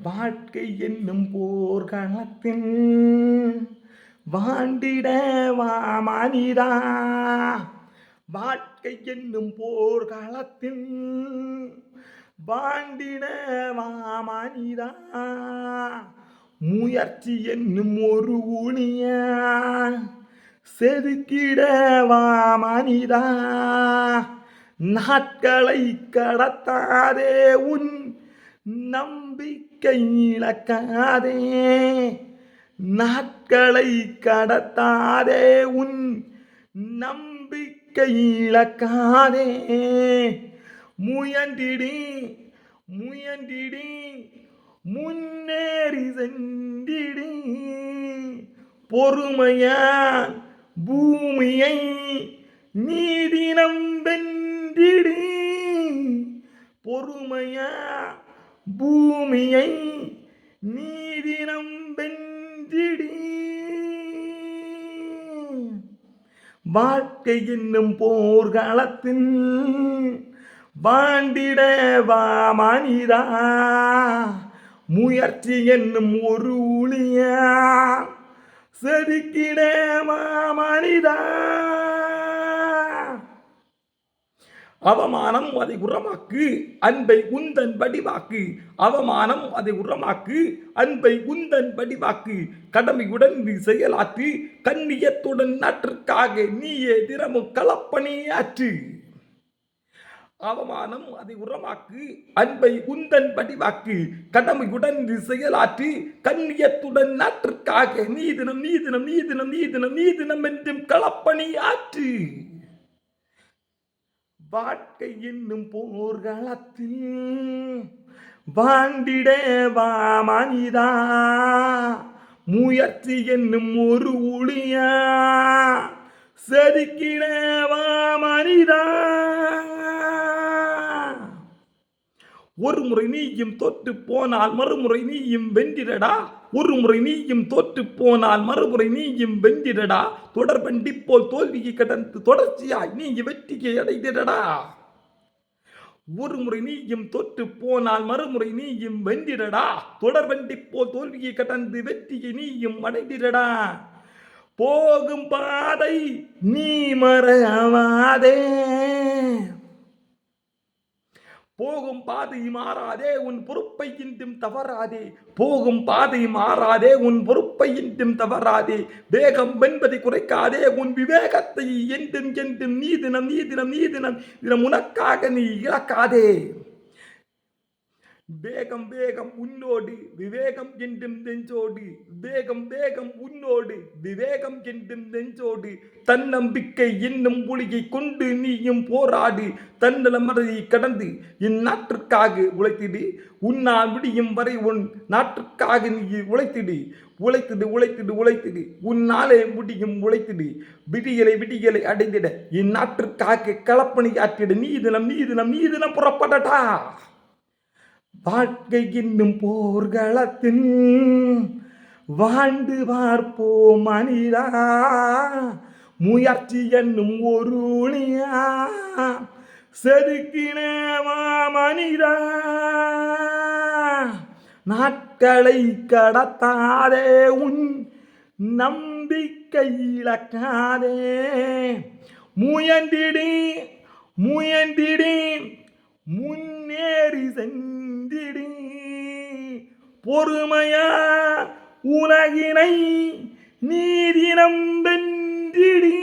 வாழ்க்கை என்னும் போர்க்களத்தில் வாண்டிட வா மனிதா. வாழ்க்கை என்னும் போர்க்களத்தில் வாண்டிட வா மனிதா. முயற்சி என்னும் ஒரு ஊழிய செதுக்கிட வா மனிதா. நாட்களை கடத்தாதே, உன் நம்பிக்கை இழக்காதே. நாட்களை கடத்தாதே, உன் நம்பிக்கை இழக்காதே. முயன்றிடி முயன்றிடி முன்னேறி சென்றிடி. பொறுமையான் பூமியை நீதினம் வென்றிடி. பொறுமையா பூமியை நீதினம் வென்றிடி. வாழ்க்கை என்னும் போர்க்களத்தில் வாண்டிட வா மனிதா. முயற்சி என்னும் ஒரு ஊழிய செதுக்கிட வா மனிதா. அவமானம் அதை உரமாக்கு, அன்பை உந்தன் வடிவாக்கு. அவமானம் அதை உரமாக்கு, அன்பை உந்தன் வடிவாக்கு. கடமையுடன் நீ செயலாற்று, கண்ணியத்துடன் நாட்டிற்காக நீயே தினமும் களப்பணியாற்று. அவமானம் அதை உரமாக்கு, அன்பை உந்தன் வடிவாக்கு. கடமையுடன் நீ செயலாற்று, கண்ணியத்துடன் நாட்டிற்காக நீ தினம் நீ தினம் நீ தினம் நீ தினம் நீ தினம் என்றும் களப்பணியாற்று. வாழ்க்கை என்னும் போர்க்களத்தில் வாண்டிட வா மனிதா. முயற்சி என்னும் ஒரு ஊழிய செதுக்கிட வா மனிதா. ஒரு முறை நீயும் தோற்று போனால் மறுமுறை நீயும் வென்றிடடா. ஒரு முறை நீயும் தோற்று போனால் மறுமுறை நீயும் வென்றிடடா. தொடர்பண்டி போல் தோல்வியை கடந்து தொடர்ச்சியாய் நீ வெற்றியை அடைந்திடடா. ஒரு முறை நீயும் தோற்று போனால் மறுமுறை நீயும் வென்றிடடா. தொடர்பண்டி போல் தோல்வியை கடந்து வெற்றியை நீயும் அடைந்திடடா. போகும் பாதை நீ மறவாதே. போகும் பாதை மாறாதே, உன் பொறுப்பை இன்றும் தவறாதே. போகும் பாதை மாறாதே, உன் பொறுப்பை இன்றும் தவறாதே. வேகம் என்பதை குறைக்காதே, உன் விவேகத்தை என்றும் என்றும் நீ தினம் நீ தினம் நீ தினம் தினம் உனக்காக நீ இழக்காதே. வேகம் வேகம் உன்னோடு, விவேகம் என்றும் நெஞ்சோடு. வேகம் வேகம் உன்னோடு, விவேகம் என்றும் நெஞ்சோடு. தன்னம்பிக்கை என்னும் ஒளியை கொண்டு நீயும் போராடு. தன்னலமறையை கடந்து என் நாட்டிற்காக உழைத்திடு. உன்னால் முடியும் வரை உன் நாட்டிற்காக நீ உழைத்திடு. உழைத்திடு உழைத்திடு உழைத்திடு, உன்னாலே முடியும் உழைத்திடு. விடியலை விடியலை அடைந்திட என் நாட்டிற்காக களப்பணியாற்றிட நீ தினம் நீ தினம் நீ தினம் புறப்படட்டா. வாழ்க்கை என்னும் போர்க்களத்தில் வாழ்ந்து பார்ப்போம் மனிதா. முயற்சி என்னும் ஒரு ஊழியா செதுக்கின வா மனிதா. நாட்களை கடத்தாதே, உன் நம்பிக்கை இழக்காதே. முயன்றிடி முயன்றிடி முன்னேறி சென்றிடி. பொறுமையா உலகினை நீதினம் வென்றிடி.